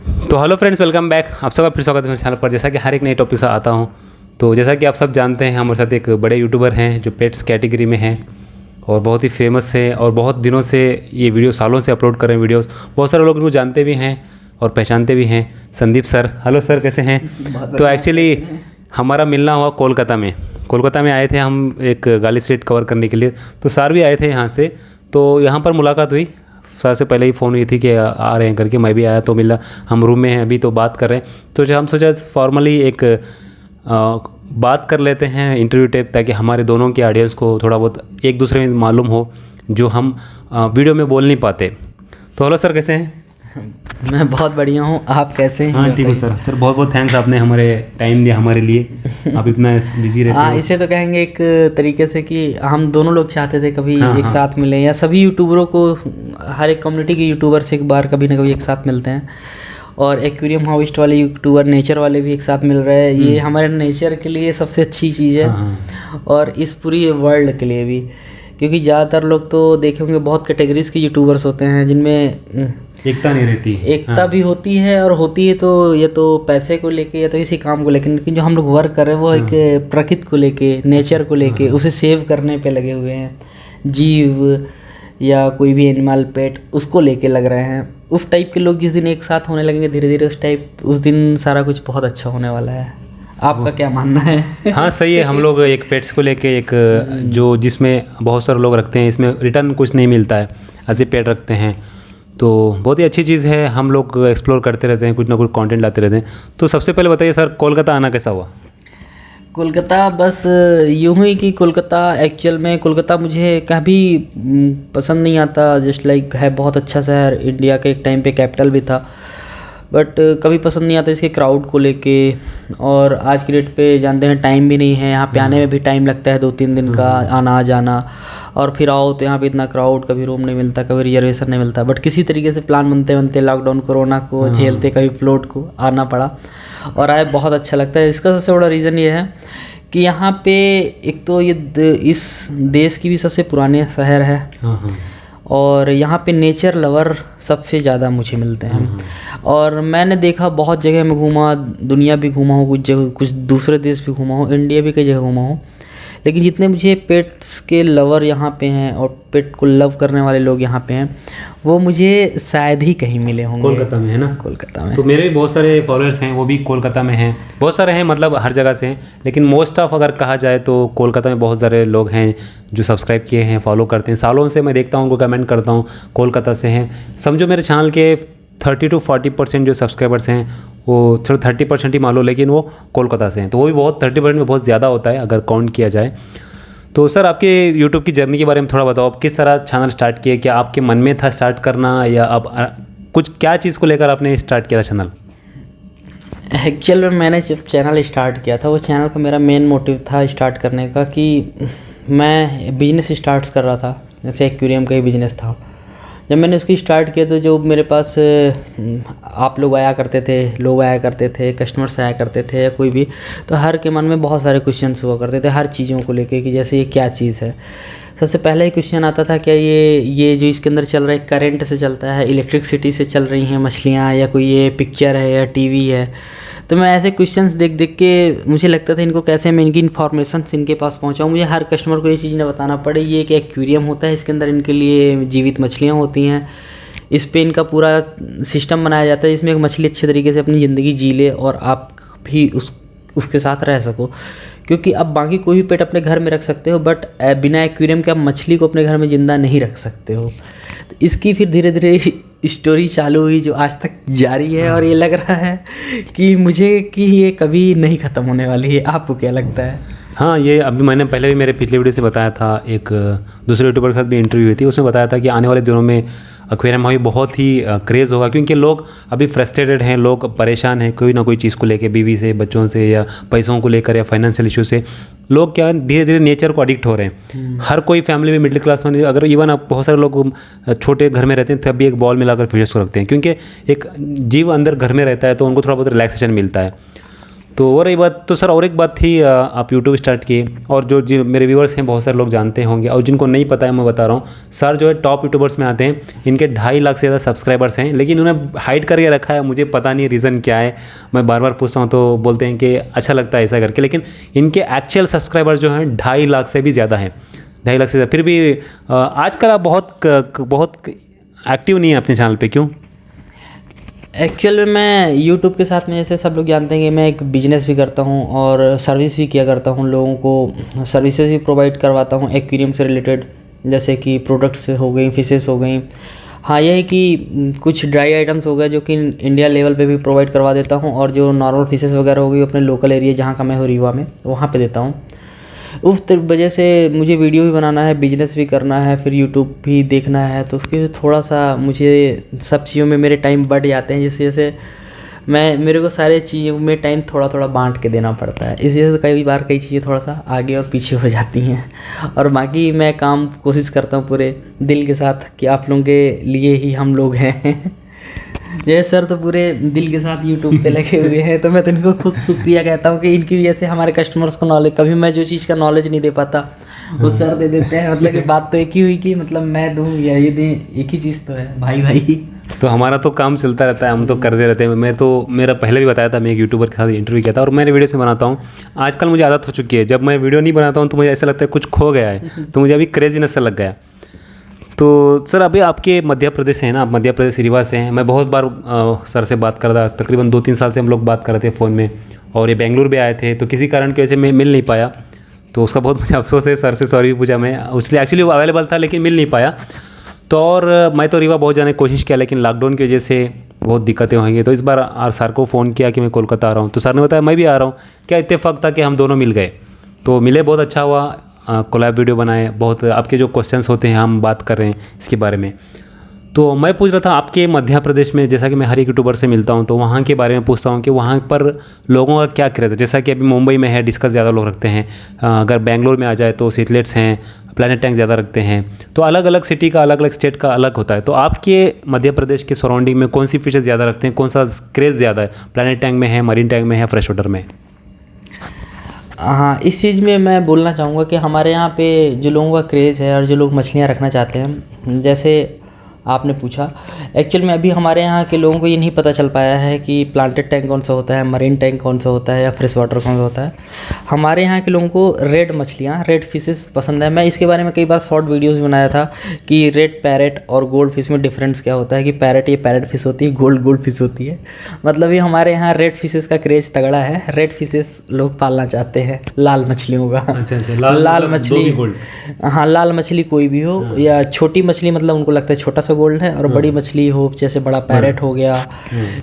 तो hello friends, welcome back. आप सबका फिर स्वागत है मेरे चैनल पर। जैसा कि हर एक नई टॉपिक से आता हूं, तो जैसा कि आप सब जानते हैं, हमारे साथ एक बड़े यूट्यूबर हैं जो पेट्स कैटेगरी में हैं और बहुत ही फेमस है और बहुत दिनों से ये वीडियो सालों से अपलोड कर रहे हैं वीडियोस। बहुत सारे लोग इनको जानते भी हैं और पहचानते भी हैं। संदीप सर, हेलो सर, कैसे हैं? तो एक्चुअली हमारा मिलना हुआ कोलकाता में आए थे हम एक गाली स्ट्रीट कवर करने के लिए। तो सर भी आए थे यहाँ से, तो यहाँ पर मुलाकात हुई। सर से पहले ही फ़ोन हुई थी कि आ रहे हैं करके, मैं भी आया तो मिला। हम रूम में हैं अभी, तो बात कर रहे हैं। तो जो हम सोचा फॉर्मली एक बात कर लेते हैं इंटरव्यू टाइप, ताकि हमारे दोनों के ऑडियंस को थोड़ा बहुत एक दूसरे में मालूम हो जो हम वीडियो में बोल नहीं पाते। तो हेलो सर, कैसे हैं? मैं बहुत बढ़िया हूँ, आप कैसे हैं? हाँ ठीक है सर। सर बहुत बहुत थैंक्स, आपने हमारे टाइम दिया हमारे लिए। आप इतना बिजी रहते हाँ, हो। इसे तो कहेंगे एक तरीके से कि हम दोनों लोग चाहते थे कभी हाँ, एक हाँ। साथ मिलें, या सभी यूट्यूबरों को, हर एक कम्युनिटी के यूट्यूबर से एक बार कभी ना कभी एक साथ मिलते हैं। और एक्वेरियम हॉबिस्ट वाले यूट्यूबर, नेचर वाले भी एक साथ मिल रहे हैं। ये हमारे नेचर के लिए सबसे अच्छी चीज़ है। हाँ, और इस पूरी वर्ल्ड के लिए भी, क्योंकि ज़्यादातर लोग तो देखे होंगे बहुत कैटेगरीज के यूट्यूबर्स होते हैं जिनमें एकता नहीं रहती। एकता भी होती है, और होती है तो ये तो पैसे को लेके या तो किसी काम को लेके, लेकिन जो हम लोग वर्क कर रहे हैं वो एक प्रकृति को लेके, नेचर को लेके, उसे सेव करने पे लगे हुए हैं। जीव या कोई भी एनिमल, पेट, उसको लेके लग रहे हैं। उस टाइप के लोग जिस दिन एक साथ होने लगेंगे धीरे धीरे, उस दिन सारा कुछ बहुत अच्छा होने वाला है। आपका क्या मानना है? हाँ सही है। हम लोग एक पेट्स को लेके एक जो जिसमें बहुत सारे लोग रखते हैं, इसमें रिटर्न कुछ नहीं मिलता है, ऐसे पेट रखते हैं तो बहुत ही अच्छी चीज़ है। हम लोग एक्सप्लोर करते रहते हैं, कुछ ना कुछ कंटेंट लाते रहते हैं। तो सबसे पहले बताइए सर, कोलकाता आना कैसा हुआ? कोलकाता बस यूं ही कि कोलकाता, एक्चुअल में कोलकाता मुझे कभी पसंद नहीं आता। जस्ट लाइक है बहुत अच्छा शहर, इंडिया के एक टाइम पे कैपिटल भी था, बट कभी पसंद नहीं आता इसके क्राउड को लेके। और आज की डेट पे जानते हैं टाइम भी नहीं है, यहाँ पे आने में भी टाइम लगता है, 2-3 दिन का आना जाना। और फिर आओ तो यहाँ पे इतना क्राउड, कभी रूम नहीं मिलता, कभी रिजर्वेशन नहीं मिलता। बट किसी तरीके से प्लान बनते बनते लॉकडाउन कोरोना को झेलते कभी फ्लोट को आना पड़ा, और आए बहुत अच्छा लगता है। इसका सबसे बड़ा रीज़न ये है कि यहाँ पे एक तो ये इस देश की भी सबसे पुराने शहर है, और यहाँ पे नेचर लवर सबसे ज़्यादा मुझे मिलते हैं। और मैंने देखा बहुत जगह मैं घूमा, दुनिया भी घूमा हूँ, कुछ जगह, कुछ दूसरे देश भी घूमा हूँ, इंडिया भी कई जगह घूमा हूँ। लेकिन जितने मुझे पेट्स के लवर यहाँ पे हैं और पेट को लव करने वाले लोग यहाँ पे हैं, वो मुझे शायद ही कहीं मिले होंगे। कोलकाता में है ना? कोलकाता में तो मेरे भी बहुत सारे फॉलोअर्स हैं, वो भी कोलकाता में हैं। बहुत सारे हैं, मतलब हर जगह से हैं, लेकिन मोस्ट ऑफ अगर कहा जाए तो कोलकाता में बहुत सारे लोग हैं जो सब्सक्राइब किए हैं, फॉलो करते हैं। सालों से मैं देखता हूँ, उनको कमेंट करता हूँ, कोलकाता से हैं। समझो मेरे चैनल के 30-40% जो सब्सक्राइबर्स हैं वो, चलो 30% ही मान लो, लेकिन वो कोलकाता से हैं। तो वो भी बहुत 30% में बहुत ज़्यादा होता है अगर काउंट किया जाए। तो सर आपके यूट्यूब की जर्नी के बारे में थोड़ा बताओ। आप किस तरह चैनल स्टार्ट किए? क्या आपके मन में था स्टार्ट करना, या आप कुछ क्या चीज़ को लेकर आपने स्टार्ट किया था चैनल? एक्चुअल में मैंने जब चैनल स्टार्ट किया था, वो चैनल का मेरा मेन मोटिव था स्टार्ट करने का कि मैं बिजनेस स्टार्ट कर रहा था, जैसे एक्वेरियम का ही बिजनेस था। जब मैंने उसकी स्टार्ट किया तो जो मेरे पास आप लोग आया करते थे, लोग आया करते थे, कस्टमर्स आया करते थे, या कोई भी, तो हर के मन में बहुत सारे क्वेश्चंस हुआ करते थे हर चीज़ों को लेके, कि जैसे ये क्या चीज़ है। सबसे पहला ही क्वेश्चन आता था, क्या ये जो इसके अंदर चल रहा है करंट से चलता है, इलेक्ट्रिसिटी से चल रही हैं मछलियाँ, या कोई ये पिक्चर है या टीवी है। तो मैं ऐसे क्वेश्चंस देख देख के मुझे लगता था इनको कैसे मैं इनकी इन्फॉर्मेशन इनके पास पहुंचाऊं। मुझे हर कस्टमर को ये चीज़ ना बताना पड़े, ये एक एक्वेरियम होता है, इसके अंदर इनके लिए जीवित मछलियाँ होती हैं, इस पे इनका पूरा सिस्टम बनाया जाता है जिसमें एक मछली अच्छे तरीके से अपनी ज़िंदगी जी ले और आप भी उसके साथ रह सको। क्योंकि अब बाकी कोई भी पेट अपने घर में रख सकते हो, बट बिना एक्वेरियम के आप मछली को अपने घर में ज़िंदा नहीं रख सकते हो। तो इसकी फिर धीरे धीरे स्टोरी चालू हुई जो आज तक जारी है, और ये लग रहा है कि मुझे कि ये कभी नहीं ख़त्म होने वाली है। आपको क्या लगता है? हाँ, ये अभी मैंने पहले भी मेरे पिछले वीडियो से बताया था, एक दूसरे यूट्यूबर के साथ भी इंटरव्यू हुई थी, उसमें बताया था कि आने वाले दिनों में एक्वेरियम हॉबी बहुत ही क्रेज़ होगा, क्योंकि लोग अभी फ्रस्ट्रेटेड हैं, लोग परेशान हैं कोई ना कोई चीज़ को लेकर, बीवी से, बच्चों से, या पैसों को लेकर, या फाइनेंशियल इशू से। लोग क्या धीरे धीरे नेचर को एडिक्ट हो रहे हैं। हर कोई फैमिली में, मिडिल क्लास में, अगर इवन आप बहुत सारे लोग छोटे घर में रहते हैं तब भी एक बॉल मिलाकर फिशेस को रखते हैं, क्योंकि एक जीव अंदर घर में रहता है तो उनको थोड़ा बहुत रिलैक्सेशन मिलता है। तो और रही बात, तो सर और एक बात थी, आप यूट्यूब स्टार्ट किए और जो मेरे व्यूवर्स हैं बहुत सारे लोग जानते होंगे, और जिनको नहीं पता है मैं बता रहा हूँ, सर जो है टॉप यूट्यूबर्स में आते हैं, इनके 2.5 लाख से ज़्यादा सब्सक्राइबर्स हैं, लेकिन उन्हें हाइड करके रखा है, मुझे पता नहीं रीज़न क्या है। मैं बार बार पूछता हूँ तो बोलते हैं कि अच्छा लगता है ऐसा करके, लेकिन इनके एक्चुअल सब्सक्राइबर जो हैं 2.5 लाख से भी ज़्यादा हैं, 2.5 लाख से ज़्यादा। फिर भी आजकल आप बहुत एक्टिव नहीं है अपने चैनल पे, क्यों? एक्चुअल में मैं यूट्यूब के साथ में, जैसे सब लोग जानते हैं कि मैं एक बिजनेस भी करता हूँ और सर्विस भी किया करता हूँ, लोगों को सर्विसेज भी प्रोवाइड करवाता हूँ एक्वेरियम से रिलेटेड, जैसे कि प्रोडक्ट्स हो गई, फिशेस हो गई। हाँ, यह है कि कुछ ड्राई आइटम्स हो गए जो कि इंडिया लेवल पे भी प्रोवाइड करवा देता हूँ, और जो नॉर्मल फिशेस वगैरह हो गई अपने लोकल एरिया जहाँ का मैं हूँ रीवा में, वहाँ पे देता हूँ। उस वजह से मुझे वीडियो भी बनाना है, बिजनेस भी करना है, फिर यूट्यूब भी देखना है, तो उसकी वजह से थोड़ा सा मुझे सब चीज़ों में मेरे टाइम बढ़ जाते हैं, जिस वजह से मेरे को सारे चीज़ों में टाइम थोड़ा थोड़ा बांट के देना पड़ता है। इस वजह से कई बार कई चीज़ें थोड़ा सा आगे और पीछे हो जाती हैं। और बाकी मैं काम कोशिश करता हूँ पूरे दिल के साथ कि आप लोगों के लिए ही हम लोग हैं। जय सर तो पूरे दिल के साथ यूट्यूब पे लगे हुए हैं, तो मैं तो इनको खुद शुक्रिया कहता हूँ कि इनकी वजह से हमारे कस्टमर्स को नॉलेज, कभी मैं जो चीज़ का नॉलेज नहीं दे पाता वो सर दे देते हैं। मतलब कि बात तो एक ही हुई कि मतलब मैं दूँ या ये दें, एक ही चीज़ तो है भाई भाई। तो हमारा तो काम चलता रहता है, हम तो करते रहते हैं। मेरा पहले भी बताया था, मैं एक यूट्यूबर के साथ इंटरव्यू किया था, और मैंने वीडियोस में बनाता हूँ। आजकल मुझे आदत हो चुकी है, जब मैं वीडियो नहीं बनाता हूँ तो मुझे ऐसा लगता है कुछ खो गया है, तो मुझे अभी क्रेजीनेस सा लग गया। तो सर अभी आपके मध्य प्रदेश से हैं ना, आप मध्य प्रदेश रीवा से हैं। मैं बहुत बार सर से बात कर रहा था, तकरीबन 2-3 साल से हम लोग बात कर रहे थे फ़ोन में, और ये बेंगलुरु भी आए थे, तो किसी कारण की वजह से मैं मिल नहीं पाया, तो उसका बहुत मुझे अफसोस है। सर से सॉरी भी पूछा मैं, उसलिए एक्चुअली वो अवेलेबल था लेकिन मिल नहीं पाया। तो और मैं तो रीवा बहुत जाने की कोशिश किया, लेकिन लॉकडाउन की वजह से बहुत दिक्कतें होंगी। तो इस बार सर को फ़ोन किया कि मैं कोलकाता आ रहा हूँ, तो सर ने बताया मैं भी आ रहा हूँ। क्या इत्तेफाक था कि हम दोनों मिल गए, तो मिले, बहुत अच्छा हुआ, कोलैब वीडियो बनाए। बहुत आपके जो क्वेश्चंस होते हैं हम बात कर रहे हैं इसके बारे में। तो मैं पूछ रहा था आपके मध्य प्रदेश में, जैसा कि मैं हर एक यूट्यूबर से मिलता हूं, तो वहाँ के बारे में पूछता हूं कि वहाँ पर लोगों का क्या क्रेज़ है। जैसा कि अभी मुंबई में है, डिस्कस ज़्यादा लोग रखते हैं, अगर बेंगलोर में आ जाए तो सीटलेट्स हैं, प्लैनेट टैंक ज़्यादा रखते हैं। तो अलग अलग सिटी का, अलग अलग स्टेट का अलग होता है। तो आपके मध्य प्रदेश के सराउंडिंग में कौन सी फिशेज़ ज़्यादा रखते हैं, कौन सा क्रेज़ ज़्यादा है, प्लैनेट टैंक में है, मरीन टैंक में है, फ्रेश वाटर में? हाँ, इस चीज़ में मैं बोलना चाहूँगा कि हमारे यहाँ पे जो लोगों का क्रेज़ है और जो लोग मछलियाँ रखना चाहते हैं, जैसे आपने पूछा, एक्चुअल में अभी हमारे यहाँ के लोगों को ये नहीं पता चल पाया है कि प्लांटेड टैंक कौन सा होता है, मरीन टैंक कौन सा होता है, या फ्रेश वाटर कौन सा होता है। हमारे यहाँ के लोगों को रेड मछलियाँ, रेड फिशेस पसंद है। मैं इसके बारे में कई बार शॉर्ट वीडियोस भी बनाया था कि रेड पैरेट और गोल्ड फिश में डिफरेंस क्या होता है, कि पैरेट ये पैरेट फिश होती है, गोल्ड फिश होती है। मतलब ये हमारे यहाँ रेड फिशेस का क्रेज़ तगड़ा है, रेड फिशेस लोग पालना चाहते हैं, लाल मछलियों का। अच्छा, लाल मछली, हाँ, लाल मछली कोई भी हो, या छोटी मछली, मतलब उनको लगता है छोटा सा गोल्ड है, और बड़ी मछली हो जैसे बड़ा पैरेट हो गया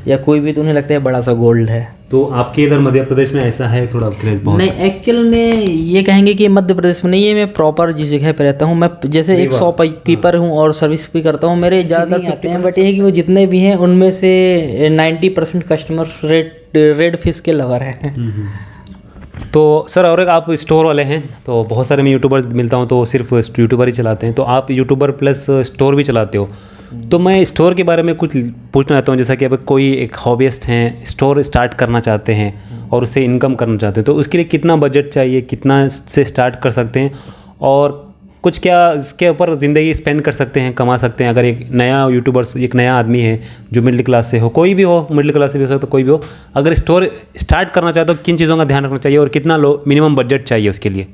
या कोई भी, तो उन्हें लगता है बड़ा सा गोल्ड है। तो आपके इधर मध्य प्रदेश में ऐसा है थोड़ा क्रेज बहुत? नहीं, एक्चुअल में ये कहेंगे कि मध्य प्रदेश में नहीं है, मैं प्रॉपर जिस जगह पे रहता हूँ, मैं जैसे एक शॉपकीपर हूँ और सर्विस भी करता हूँ, मेरे ज़्यादातर आते हैं, बट ये है कि वो जितने भी हैं उनमें से 90% कस्टमर्स रेड फिश के लवर हैं। तो सर और एक आप स्टोर वाले हैं, तो बहुत सारे मैं यूट्यूबर्स मिलता हूं तो सिर्फ यूट्यूबर ही चलाते हैं, तो आप यूट्यूबर प्लस स्टोर भी चलाते हो। तो मैं स्टोर के बारे में कुछ पूछना चाहता हूं, जैसा कि अब कोई एक हॉबीस्ट हैं, स्टोर स्टार्ट करना चाहते हैं और उससे इनकम करना चाहते हैं, तो उसके लिए कितना बजट चाहिए, कितना से स्टार्ट कर सकते हैं, और कुछ क्या इसके ऊपर ज़िंदगी स्पेंड कर सकते हैं, कमा सकते हैं? अगर एक नया यूट्यूबर, एक नया आदमी है जो मिडिल क्लास से हो, कोई भी हो, मिडिल क्लास से भी हो सकता, कोई भी हो, अगर स्टोर स्टार्ट करना चाहे तो किन चीज़ों का ध्यान रखना चाहिए और कितना मिनिमम बजट चाहिए उसके लिए?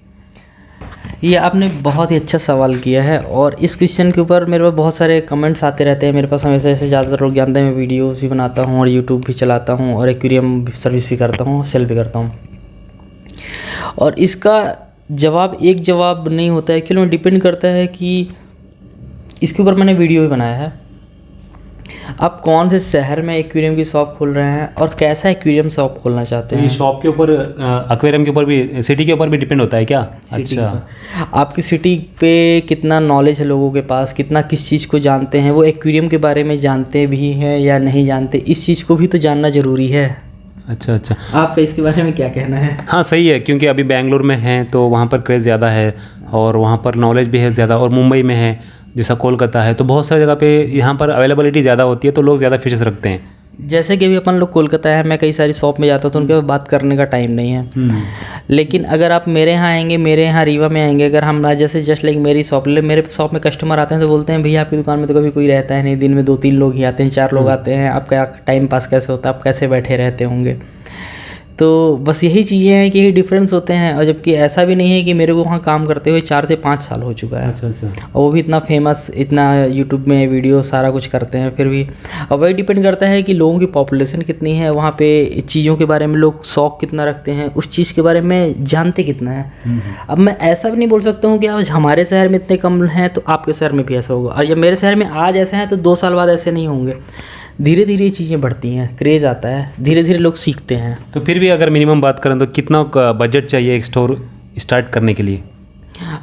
ये आपने बहुत ही अच्छा सवाल किया है, और इस क्वेश्चन के ऊपर मेरे पास बहुत सारे कमेंट्स आते रहते हैं मेरे पास हमेशा। ऐसे ज़्यादातर लोग जानते हैं मैं वीडियोज़ भी बनाता हूँ और यूट्यूब भी चलाता हूँ और एक्वेरियम सर्विस भी करता हूँ, सेल भी करता हूँ। और इसका जवाब एक जवाब नहीं होता है, क्यों, डिपेंड करता है कि इसके ऊपर मैंने वीडियो भी बनाया है। आप कौन से शहर में एक्वेरियम की शॉप खोल रहे हैं और कैसा एक्वेरियम शॉप खोलना चाहते हैं। शॉप के ऊपर, एक्वेरियम के ऊपर भी, सिटी के ऊपर भी डिपेंड होता है क्या? अच्छा, आपकी सिटी पे कितना नॉलेज है लोगों के पास, कितना किस चीज़ को जानते हैं, वो एक्वेरियम के बारे में जानते भी हैं या नहीं जानते, इस चीज़ को भी तो जानना ज़रूरी है। अच्छा, आपका इसके बारे में क्या कहना है? हाँ सही है, क्योंकि अभी बेंगलुरु में हैं तो वहाँ पर क्रेज़ ज़्यादा है और वहाँ पर नॉलेज भी है ज़्यादा, और मुंबई में है जैसा कोलकाता है, तो बहुत सारी जगह पे यहाँ पर अवेलेबिलिटी ज़्यादा होती है, तो लोग ज़्यादा फिशेस रखते हैं। जैसे कि अभी अपन लोग कोलकाता है, मैं कई सारी शॉप में जाता हूँ तो उनके पास बात करने का टाइम नहीं है। लेकिन अगर आप मेरे यहाँ आएंगे, मेरे यहाँ रीवा में आएंगे, अगर हम जैसे जस्ट लाइक मेरी शॉप ले, मेरे शॉप में कस्टमर आते हैं तो बोलते हैं भैया आपकी दुकान में तो कभी कोई रहता है नहीं, दिन में 2-3 लोग ही आते हैं, 4 लोग आते हैं, आपका टाइम पास कैसे होता है, आप कैसे बैठे रहते होंगे। तो बस यही चीज़ें हैं कि यही डिफरेंस होते हैं। और जबकि ऐसा भी नहीं है कि मेरे को वहाँ काम करते हुए 4 से 5 साल हो चुका है। अच्छा अच्छा। और वो भी इतना फेमस, इतना यूट्यूब में वीडियो सारा कुछ करते हैं फिर भी। और वही डिपेंड करता है कि लोगों की पॉपुलेशन कितनी है वहाँ पे, चीज़ों के बारे में लोग शौक कितना रखते हैं, उस चीज़ के बारे में जानते कितना है। अब मैं ऐसा भी नहीं बोल सकता हूँ कि आज हमारे शहर में इतने कम हैं तो आपके शहर में भी ऐसा होगा, और जब मेरे शहर में आज ऐसे हैं तो 2 साल बाद ऐसे नहीं होंगे। धीरे धीरे ये चीज़ें बढ़ती हैं, क्रेज़ आता है, धीरे धीरे लोग सीखते हैं। तो फिर भी अगर मिनिमम बात करें तो कितना बजट चाहिए एक स्टोर स्टार्ट करने के लिए?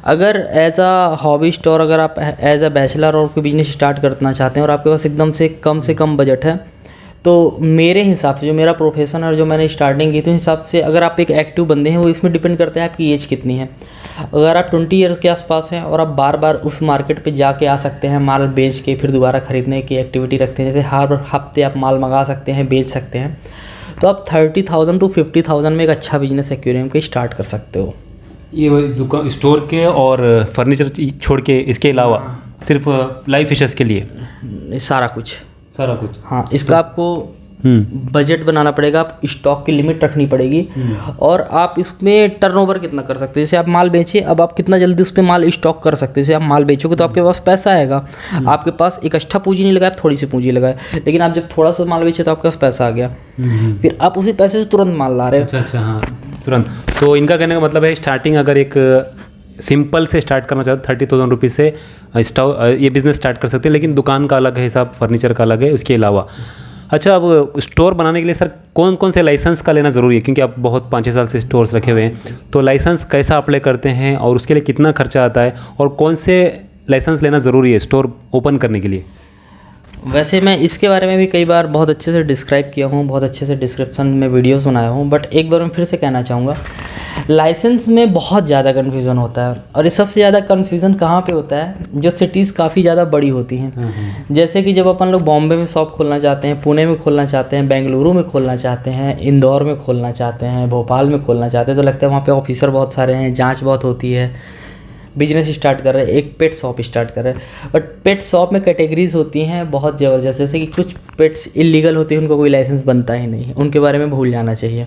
अगर एज अ हॉबी स्टोर, अगर आप एज अ बैचलर और कोई बिजनेस स्टार्ट करना चाहते हैं और आपके पास एकदम से कम बजट है, तो मेरे हिसाब से जो मेरा प्रोफेशन और जो मैंने स्टार्टिंग की थी, हिसाब से अगर आप एक एक्टिव बंदे हैं, वो इसमें डिपेंड करता है आपकी एज कितनी है। अगर आप 20 ईयर्स के आसपास हैं और आप बार बार उस मार्केट पे जाके आ सकते हैं, माल बेच के फिर दोबारा ख़रीदने की एक्टिविटी रखते हैं, जैसे हर हफ्ते आप माल मंगा सकते हैं, बेच सकते हैं, तो आप 30,000 to 50,000 में एक अच्छा बिजनेस एक्वेरियम का स्टार्ट कर सकते हो। ये दुकान स्टोर के और फर्नीचर छोड़ के इसके अलावा सिर्फ लाइव फिशेस के लिए सारा कुछ? सारा कुछ, हाँ। इसका आपको बजट बनाना पड़ेगा, आप स्टॉक की लिमिट रखनी पड़ेगी, और आप इसमें टर्नओवर कितना कर सकते हैं। जैसे आप माल बेचिए, अब आप कितना जल्दी उस पर माल स्टॉक कर सकते हैं। जैसे आप माल बेचोगे तो आपके पास पैसा आएगा, आपके पास एक अच्छा पूंजी नहीं लगाए, आप थोड़ी सी पूंजी लगाए, लेकिन आप जब थोड़ा सा माल बेचे तो आपके पास पैसा आ गया, फिर आप उसी पैसे से तुरंत माल ला रहे हो। अच्छा अच्छा, हाँ तुरंत। तो इनका कहने का मतलब है स्टार्टिंग अगर एक सिंपल से स्टार्ट करना चाहते 30,000 रुपीज़ से ये बिज़नेस स्टार्ट कर सकते हैं, लेकिन दुकान का अलग है हिसाब, फर्नीचर का अलग है उसके अलावा। अच्छा, अब स्टोर बनाने के लिए सर कौन कौन से लाइसेंस का लेना ज़रूरी है? क्योंकि आप बहुत 5-6 साल से स्टोर्स रखे हुए हैं, तो लाइसेंस कैसा अप्लाई करते हैं और उसके लिए कितना खर्चा आता है, और कौन से लाइसेंस लेना ज़रूरी है स्टोर ओपन करने के लिए? वैसे मैं इसके बारे में भी कई बार बहुत अच्छे से डिस्क्राइब किया हूँ, बहुत अच्छे से डिस्क्रिप्शन में वीडियोस बनाया हूँ, बट एक बार मैं फिर से कहना चाहूँगा, लाइसेंस में बहुत ज़्यादा कन्फ्यूज़न होता है। और ये सबसे ज़्यादा कन्फ्यूज़न कहाँ पे होता है? जो सिटीज़ काफ़ी ज़्यादा बड़ी होती हैं। जैसे कि जब अपन लोग बॉम्बे में शॉप खोलना चाहते हैं, पुणे में खोलना चाहते हैं, बेंगलुरु में खोलना चाहते हैं, इंदौर में खोलना चाहते हैं, भोपाल में खोलना चाहते हैं, तो लगता है वहाँ पर ऑफिसर बहुत सारे हैं, जाँच बहुत होती है। बिजनेस स्टार्ट कर रहे हैं, एक पेट शॉप स्टार्ट कर रहे हैं, बट पेट शॉप में कैटेगरीज होती हैं बहुत ज़बरदस्त। जैसे कि कुछ पेट्स इलीगल होती हैं, उनको कोई लाइसेंस बनता ही नहीं, उनके बारे में भूल जाना चाहिए।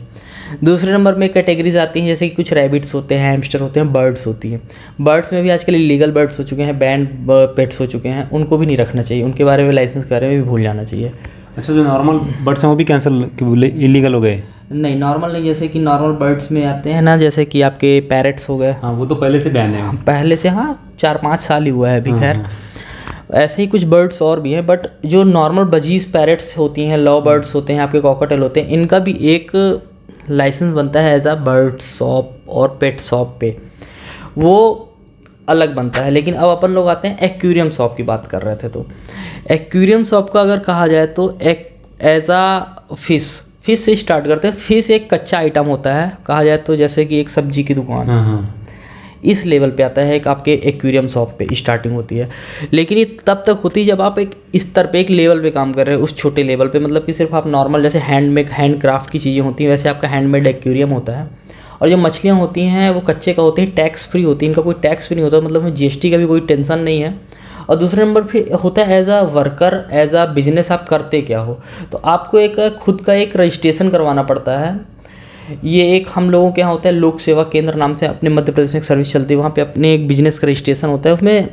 दूसरे नंबर में कैटेगरीज आती हैं, जैसे कि कुछ रैबिट्स होते हैं, हैमस्टर होते हैं, बर्ड्स होती हैं। बर्ड्स में भी आजकल इलीगल बर्ड्स हो चुके हैं, बैंड पेट्स हो चुके हैं, उनको भी नहीं रखना चाहिए, उनके बारे में लाइसेंस के बारे में भी भूल जाना चाहिए। अच्छा, जो नॉर्मल बर्ड्स हैं वो भी कैंसिल इलीगल हो गए? नहीं, नॉर्मल नहीं। जैसे कि नॉर्मल बर्ड्स में आते हैं ना, जैसे कि आपके पैरट्स हो गए, हाँ वो तो पहले से बैन है। पहले से, हाँ 4-5 साल ही हुआ है अभी। खैर ऐसे ही कुछ बर्ड्स और भी हैं, बट जो नॉर्मल बजीज पैरट्स होती हैं, लव बर्ड्स होते हैं, आपके कॉकटेल होते हैं, इनका भी एक लाइसेंस बनता है एज अ बर्ड शॉप और पेट शॉप पे, वो अलग बनता है। लेकिन अब अपन लोग आते हैं एक्वेरियम शॉप की बात कर रहे थे, तो एक्वेरियम शॉप का अगर कहा जाए तो एक एज अ फिश से स्टार्ट करते हैं। फिश एक कच्चा आइटम होता है, कहा जाए तो जैसे कि एक सब्जी की दुकान, इस लेवल पे आता है एक आपके एक्वेरियम शॉप पे स्टार्टिंग होती है। लेकिन ये तब तक होती है जब आप एक स्तर पे, एक लेवल पे काम कर रहे हो, उस छोटे लेवल पे, मतलब कि सिर्फ आप नॉर्मल जैसे हैंड क्राफ्ट की चीज़ें होती हैं, वैसे आपका हैंडमेड एक्वेरियम होता है। और जो मछलियाँ होती हैं वो कच्चे का होते हैं, टैक्स फ्री होती हैं, इनका कोई टैक्स भी नहीं होता, मतलब GST का भी कोई टेंशन नहीं है। और दूसरे नंबर पे होता है as a worker, as a business आप करते क्या हो, तो आपको एक खुद का एक रजिस्ट्रेशन करवाना पड़ता है। ये एक हम लोगों के यहाँ होता है लोक सेवा केंद्र नाम से, अपने मध्य प्रदेश में एक सर्विस चलती है, वहाँ पे अपने एक बिजनेस का रजिस्ट्रेशन होता है, उसमें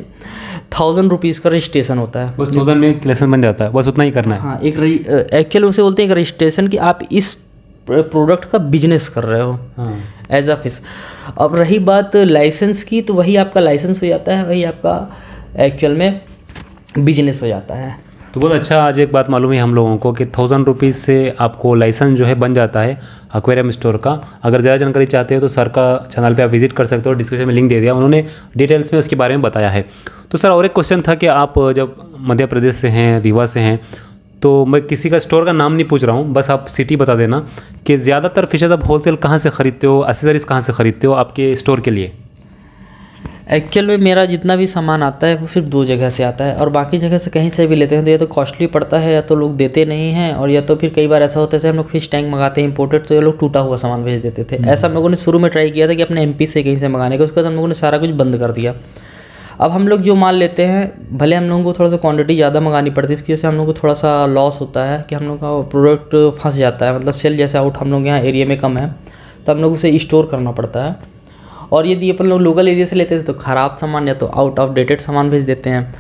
1000 रुपीज़ का रजिस्ट्रेशन होता है। बस 1000 में लाइसेंस बन जाता है, बस उतना ही करना है। हाँ, एक एक्चुअली उसे बोलते हैं एक रजिस्ट्रेशन, कि आप इस प्रोडक्ट का बिजनेस कर रहे हो एज अ फिश। अब रही बात लाइसेंस की, तो वही आपका लाइसेंस हो जाता है, वही आपका एक्चुअल में बिजनेस हो जाता है। तो बहुत अच्छा, आज एक बात मालूम है हम लोगों को कि 1000 रुपीज़ से आपको लाइसेंस जो है बन जाता है एक्वेरियम स्टोर का। अगर ज़्यादा जानकारी चाहते हो तो सर का चैनल पे आप विजिट कर सकते हो, डिस्क्रिप्शन में लिंक दे दिया, उन्होंने डिटेल्स में उसके बारे में बताया है। तो सर और एक क्वेश्चन था कि आप जब मध्य प्रदेश से हैं, रीवा से हैं, तो मैं किसी का स्टोर का नाम नहीं पूछ रहा हूँ, बस आप सिटी बता देना कि ज़्यादातर फिशेज़ आप होलसेल कहाँ से ख़रीदते हो, एक्सेसरीज़ कहाँ से ख़रीदते हो आपके स्टोर के लिए? एक्चुअल में मेरा जितना भी सामान आता है वो सिर्फ 2 जगह से आता है, और बाकी जगह से कहीं से भी लेते हैं तो या तो कॉस्टली पड़ता है या तो लोग देते नहीं हैं, और या तो फिर कई बार ऐसा होता है जैसे हम लोग फिश टैंक मंगाते हैं इंपोर्टेड, तो ये लोग टूटा हुआ सामान भेज देते थे। ऐसा हम लोगों ने शुरू में ट्राई किया था कि अपने MP से कहीं से मंगाने का, उसके बाद हम लोगों ने सारा कुछ बंद कर दिया। अब हम लोग जो माल लेते हैं, भले हम लोगों को थोड़ा सा क्वांटिटी ज़्यादा मंगानी पड़ती है, इसकी वजह से हम लोग को थोड़ा सा लॉस होता है कि हम लोग का प्रोडक्ट फंस जाता है, मतलब सेल जैसे आउट हम लोग यहाँ एरिया में कम है तो हम लोग उसे स्टोर करना पड़ता है। और यदि अपन लोग लोकल एरिया से लेते थे तो ख़राब सामान या तो आउट ऑफ डेटेड सामान भेज देते हैं,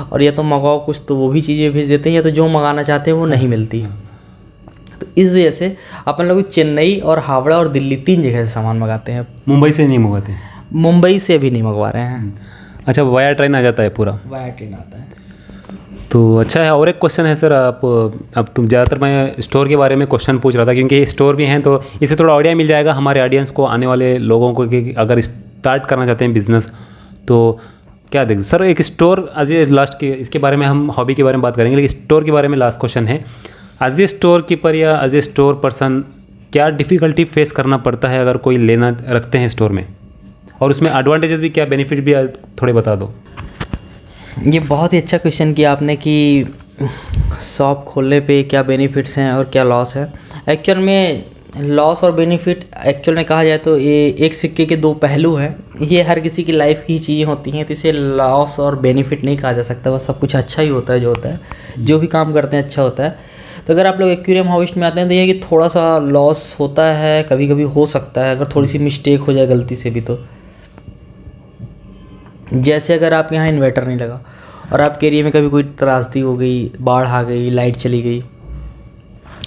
और या तो मंगाओ कुछ तो वो भी चीज़ें भेज देते हैं, या तो जो मंगाना चाहते हैं वो नहीं मिलती। तो इस वजह से अपन लोग चेन्नई और हावड़ा और दिल्ली 3 जगह से सामान मंगाते हैं। मुंबई से नहीं मंगाते? मुंबई से भी नहीं मंगवा रहे हैं। अच्छा, वाया ट्रेन आ जाता है पूरा? वाया ट्रेन आता है। तो अच्छा है। और एक क्वेश्चन है सर, अब तुम ज़्यादातर मैं स्टोर के बारे में क्वेश्चन पूछ रहा था क्योंकि स्टोर भी हैं, तो इससे थोड़ा आइडिया मिल जाएगा हमारे ऑडियंस को, आने वाले लोगों को, कि अगर स्टार्ट करना चाहते हैं बिज़नेस तो क्या देखते सर। एक स्टोर एज ए लास्ट के, इसके बारे में हम हॉबी के बारे में बात करेंगे, लेकिन स्टोर के बारे में लास्ट क्वेश्चन है, एज ए स्टोर कीपर या एज ए स्टोर पर्सन क्या डिफ़िकल्टी फेस करना पड़ता है अगर कोई लेना रखते हैं स्टोर में, और उसमें एडवांटेजेस भी क्या, बेनिफिट भी थोड़े बता दो। ये बहुत ही अच्छा क्वेश्चन किया आपने कि शॉप खोलने पे क्या बेनिफिट्स हैं और क्या लॉस है। एक्चुअल में लॉस और बेनिफिट एक्चुअल में कहा जाए तो ये एक सिक्के के 2 पहलू हैं। ये हर किसी की लाइफ की चीज़ें होती हैं, तो इसे लॉस और बेनिफिट नहीं कहा जा सकता, बस सब कुछ अच्छा ही होता है। जो होता है, जो भी काम करते हैं अच्छा होता है। तो अगर आप लोग एक्वेरियम हॉबिस्ट में आते हैं तो ये है कि थोड़ा सा लॉस होता है, कभी कभी हो सकता है अगर थोड़ी सी मिस्टेक हो जाए गलती से भी। तो जैसे अगर आपके यहाँ इन्वर्टर नहीं लगा और आपके एरिया में कभी कोई त्रासदी हो गई, बाढ़ आ गई, लाइट चली गई,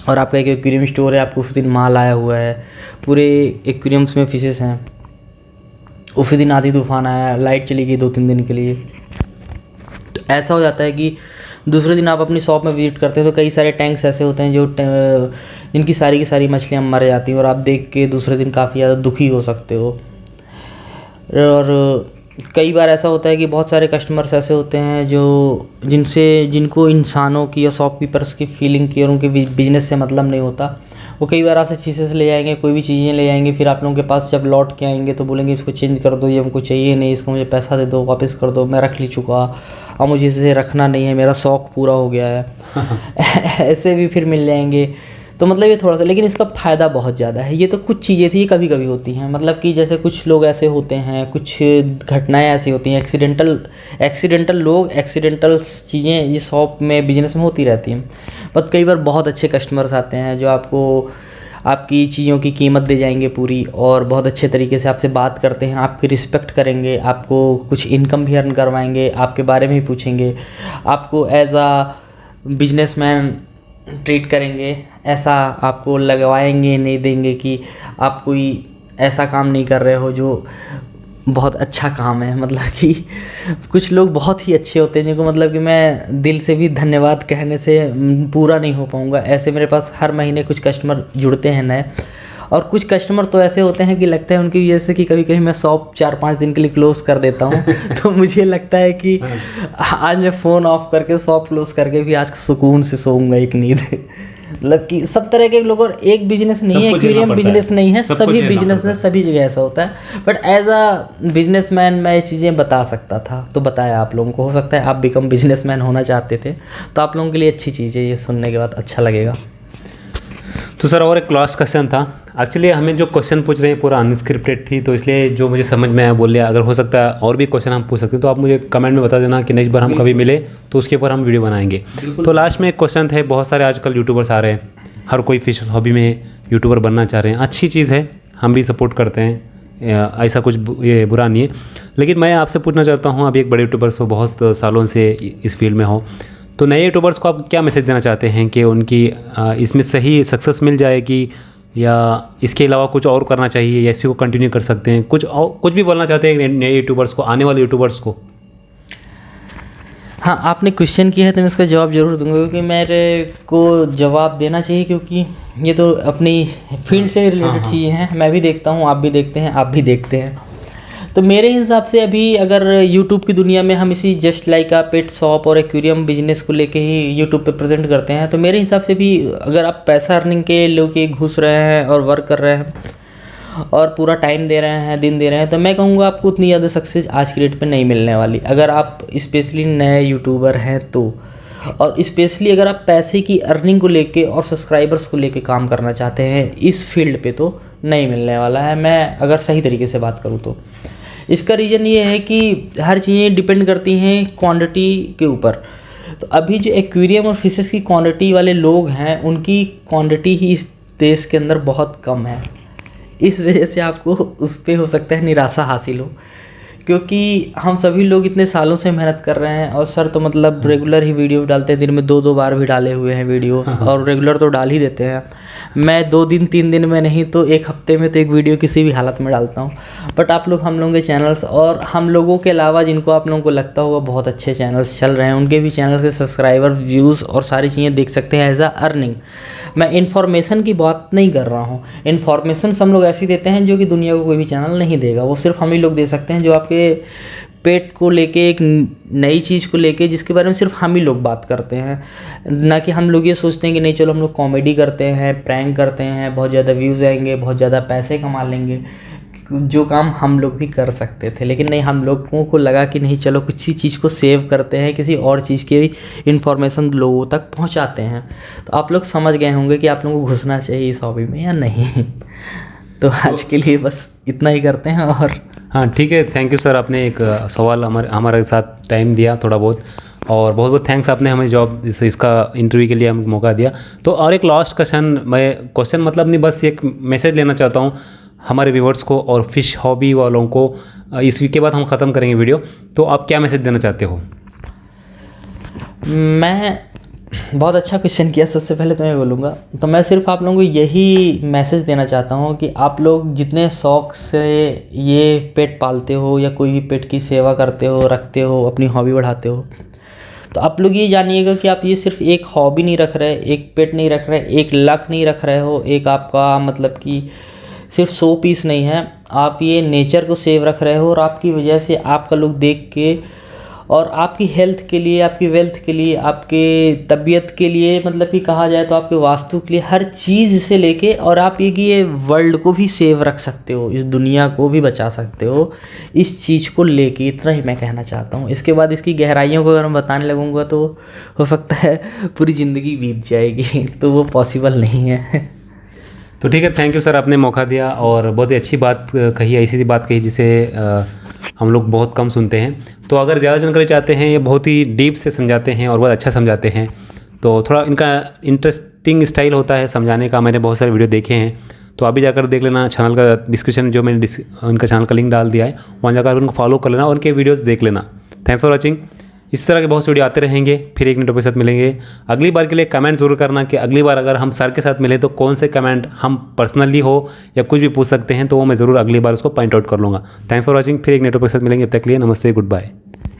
और आपका एक एक्वेरियम स्टोर है, आपको उस दिन माल आया हुआ है, पूरे एक्वेरियम्स में फिशेस हैं, उसी दिन आधी तूफान आया, लाइट चली गई 2-3 दिन के लिए, तो ऐसा हो जाता है कि दूसरे दिन आप अपनी शॉप में विजिट करते हैं तो कई सारे टैंक्स ऐसे होते हैं जो जिनकी सारी की सारी मछलियाँ मर जाती हैं, और आप देख के दूसरे दिन काफ़ी ज़्यादा दुखी हो सकते हो। और कई बार ऐसा होता है कि बहुत सारे कस्टमर्स ऐसे होते हैं जो जिनको इंसानों की या शॉपकीपर्स की फीलिंग की और उनके बिजनेस से मतलब नहीं होता। वो कई बार आपसे फिशेस ले जाएंगे, कोई भी चीज़ें ले जाएंगे, फिर आप लोगों के पास जब लौट के आएंगे तो बोलेंगे इसको चेंज कर दो, ये हमको चाहिए नहीं, इसको मुझे पैसा दे दो, वापस कर दो, मैं रख ली चुका, अब मुझे इसे रखना नहीं है, मेरा शौक़ पूरा हो गया है। ऐसे भी फिर मिल जाएंगे। तो मतलब ये थोड़ा सा, लेकिन इसका फ़ायदा बहुत ज़्यादा है। ये तो कुछ चीज़ें थी, ये कभी कभी होती हैं, मतलब कि जैसे कुछ लोग ऐसे होते हैं, कुछ घटनाएं ऐसी होती हैं, एक्सीडेंटल लोग, एक्सीडेंटल चीज़ें ये शॉप में बिजनेस में होती रहती हैं। बट कई बार बहुत अच्छे कस्टमर्स आते हैं जो आपको आपकी चीज़ों की कीमत दे जाएंगे पूरी, और बहुत अच्छे तरीके से आपसे बात करते हैं, आपकी रिस्पेक्ट करेंगे, आपको कुछ इनकम भी अर्न करवाएंगे, आपके बारे में भी पूछेंगे, आपको एज आ बिजनेसमैन ट्रीट करेंगे, ऐसा आपको लगवाएंगे नहीं देंगे कि आप कोई ऐसा काम नहीं कर रहे हो जो बहुत अच्छा काम है। मतलब कि कुछ लोग बहुत ही अच्छे होते हैं जिनको मतलब कि मैं दिल से भी धन्यवाद कहने से पूरा नहीं हो पाऊँगा। ऐसे मेरे पास हर महीने कुछ कस्टमर जुड़ते हैं नए, और कुछ कस्टमर तो ऐसे होते हैं कि लगता है उनकी वजह से कि कभी कभी मैं शॉप 4-5 दिन के लिए क्लोज़ कर देता हूँ। तो मुझे लगता है कि आज मैं फ़ोन ऑफ करके शॉप क्लोज़ करके भी आज सुकून से सोऊंगा एक नींद। मतलब कि सब तरह के लोगों, एक बिजनेस नहीं है, एक्वेरियम बिजनेस नहीं है, सभी बिजनेस में सभी जगह ऐसा होता है। बट एज अ बिजनेसमैन मैं ये चीज़ें बता सकता था, तो बताया आप लोगों को। हो सकता है आप बिकम बिजनेसमैन होना चाहते थे, तो आप लोगों के लिए अच्छी चीज़ है, ये सुनने के बाद अच्छा लगेगा। तो सर और एक लास्ट क्वेश्चन था। एक्चुअली हमें जो क्वेश्चन पूछ रहे हैं पूरा अनस्क्रिप्टेड थी, तो इसलिए जो मुझे समझ में आया बोल लिया। अगर हो सकता है और भी क्वेश्चन हम पूछ सकते हैं तो आप मुझे कमेंट में बता देना कि नेक्स्ट बार हम कभी मिले तो उसके ऊपर हम वीडियो बनाएंगे। तो लास्ट में एक क्वेश्चन था, बहुत सारे आजकल यूट्यूबर्स आ रहे हैं, हर कोई फिश हॉबी में यूट्यूबर बनना चाह रहे हैं, अच्छी चीज़ है, हम भी सपोर्ट करते हैं, ऐसा कुछ ये बुरा नहीं है। लेकिन मैं आपसे पूछना चाहता हूँ, अभी एक बड़े यूट्यूबर्स हो, बहुत सालों से इस फील्ड में हो, तो नए यूट्यूबर्स को आप क्या मैसेज देना चाहते हैं कि उनकी इसमें सही सक्सेस मिल जाएगी, या इसके अलावा कुछ और करना चाहिए, या इसी को कंटिन्यू कर सकते हैं? कुछ भी बोलना चाहते हैं नए यूट्यूबर्स को, आने वाले यूट्यूबर्स को? हाँ, आपने क्वेश्चन किया है तो मैं इसका जवाब ज़रूर दूंगा, क्योंकि मेरे को जवाब देना चाहिए, क्योंकि ये तो अपनी फील्ड से रिलेटेड चीज़ें हैं। मैं भी देखता हूँ, आप भी देखते हैं, आप भी देखते हैं। तो मेरे हिसाब से अभी अगर यूट्यूब की दुनिया में हम इसी जस्ट लाइक आ पेट शॉप और एक्वेरियम बिजनेस को लेके ही यूट्यूब पे प्रेजेंट करते हैं, तो मेरे हिसाब से भी अगर आप पैसा अर्निंग के लोग घुस रहे हैं और वर्क कर रहे हैं, और पूरा टाइम दे रहे हैं, दिन दे रहे हैं, तो मैं कहूँगा आपको उतनी ज़्यादा सक्सेस आज की डेट पे नहीं मिलने वाली, अगर आप स्पेशली नए यूट्यूबर हैं तो। और स्पेशली अगर आप पैसे की अर्निंग को लेके और सब्सक्राइबर्स को लेके काम करना चाहते हैं इस फील्ड पे, तो नहीं मिलने वाला है, मैं अगर सही तरीके से बात करूँ तो। इसका रीज़न ये है कि हर चीज़ें डिपेंड करती हैं क्वांटिटी के ऊपर। तो अभी जो एक्वेरियम और फिशेस की क्वांटिटी वाले लोग हैं, उनकी क्वांटिटी ही इस देश के अंदर बहुत कम है। इस वजह से आपको उस पर हो सकता है निराशा हासिल हो, क्योंकि हम सभी लोग इतने सालों से मेहनत कर रहे हैं। और सर तो मतलब रेगुलर ही वीडियो डालते हैं, दिन में 2-2 बार भी डाले हुए हैं वीडियोस, और रेगुलर तो डाल ही देते हैं। मैं 2 दिन 3 दिन में नहीं तो 1 हफ्ते में तो एक वीडियो किसी भी हालत में डालता हूँ। बट आप लोग हम लोगों के चैनल्स और हम लोगों के अलावा जिनको आप लोगों को लगता होगा बहुत अच्छे चैनल्स चल रहे हैं, उनके भी चैनल के सब्सक्राइबर, व्यूज़ और सारी चीज़ें देख सकते हैं एज अ अर्निंग। मैं इन्फॉर्मेशन की बात नहीं कर रहा हूँ। इन्फॉर्मेशन हम लोग ऐसी देते हैं जो कि दुनिया को कोई भी चैनल नहीं देगा, वो सिर्फ हम ही लोग दे सकते हैं, जो आपके पेट को लेके एक नई चीज़ को लेके जिसके बारे में सिर्फ हम ही लोग बात करते हैं। ना कि हम लोग ये सोचते हैं कि नहीं चलो हम लोग कॉमेडी करते हैं, प्रैंक करते हैं, बहुत ज़्यादा व्यूज़ आएंगे, बहुत ज़्यादा पैसे कमा लेंगे, जो काम हम लोग भी कर सकते थे। लेकिन नहीं, हम लोगों को लगा कि नहीं चलो किसी चीज़ को सेव करते हैं, किसी और चीज़ की इन्फॉर्मेशन लोगों तक पहुंचाते हैं। तो आप लोग समझ गए होंगे कि आप लोगों को घुसना चाहिए इस हॉबी में या नहीं। तो आज के लिए बस इतना ही करते हैं। और हाँ ठीक है, थैंक यू सर, आपने एक सवाल हमारे साथ टाइम दिया थोड़ा बहुत, और बहुत बहुत थैंक्स, आपने हमें जॉब इसका इंटरव्यू के लिए हमें मौका दिया। तो और एक लास्ट क्वेश्चन मतलब नहीं, बस एक मैसेज लेना चाहता हूँ हमारे व्यूवर्स को और फिश हॉबी वालों को। इस वीक के बाद हम ख़त्म करेंगे वीडियो, तो आप क्या मैसेज देना चाहते हो? मैं बहुत अच्छा क्वेश्चन किया। सबसे पहले तो मैं बोलूँगा, तो मैं सिर्फ आप लोगों को यही मैसेज देना चाहता हूँ कि आप लोग जितने शौक़ से ये पेट पालते हो या कोई भी पेट की सेवा करते हो, रखते हो, अपनी हॉबी बढ़ाते हो, तो आप लोग ये जानिएगा कि आप ये सिर्फ एक हॉबी नहीं रख रहे, एक पेट नहीं रख रहे, एक लक नहीं रख रहे हो, एक आपका मतलब कि सिर्फ 100 पीस नहीं है, आप ये नेचर को सेव रख रहे हो। और आपकी वजह से आपका लोग देख के और आपकी हेल्थ के लिए, आपकी वेल्थ के लिए, आपके तबीयत के लिए, मतलब कि कहा जाए तो आपके वास्तु के लिए, हर चीज़ से लेके, और आप ये वर्ल्ड को भी सेव रख सकते हो, इस दुनिया को भी बचा सकते हो इस चीज़ को लेके। इतना ही मैं कहना चाहता हूँ। इसके बाद इसकी गहराइयों को अगर मैं बताने लगूँगा तो हो सकता है पूरी ज़िंदगी बीत जाएगी, तो वो पॉसिबल नहीं है। तो ठीक है, थैंक यू सर, आपने मौका दिया और बहुत ही अच्छी बात कही, ऐसी सी बात कही जिसे हम लोग बहुत कम सुनते हैं। तो अगर ज़्यादा जानकारी चाहते हैं, ये बहुत ही डीप से समझाते हैं और बहुत अच्छा समझाते हैं, तो थोड़ा इनका इंटरेस्टिंग स्टाइल होता है समझाने का। मैंने बहुत सारे वीडियो देखे हैं, तो अभी जाकर देख लेना। चैनल का डिस्क्रिप्शन जो मैंने उनका चैनल का लिंक डाल दिया है, वहाँ जाकर उनको फॉलो कर लेना और उनके वीडियोज़ देख लेना। Thanks for watching. इस तरह के बहुत से वीडियो आते रहेंगे, फिर एक नए टॉपिक के साथ मिलेंगे। अगली बार के लिए कमेंट जरूर करना कि अगली बार अगर हम सर के साथ मिले तो कौन से कमेंट हम पर्सनली हो या कुछ भी पूछ सकते हैं, तो वो मैं ज़रूर अगली बार उसको पॉइंट आउट कर लूँगा। Thanks for watching. फिर एक नए टॉपिक के साथ मिलेंगे, अब तक के लिए नमस्ते, गुड बाय।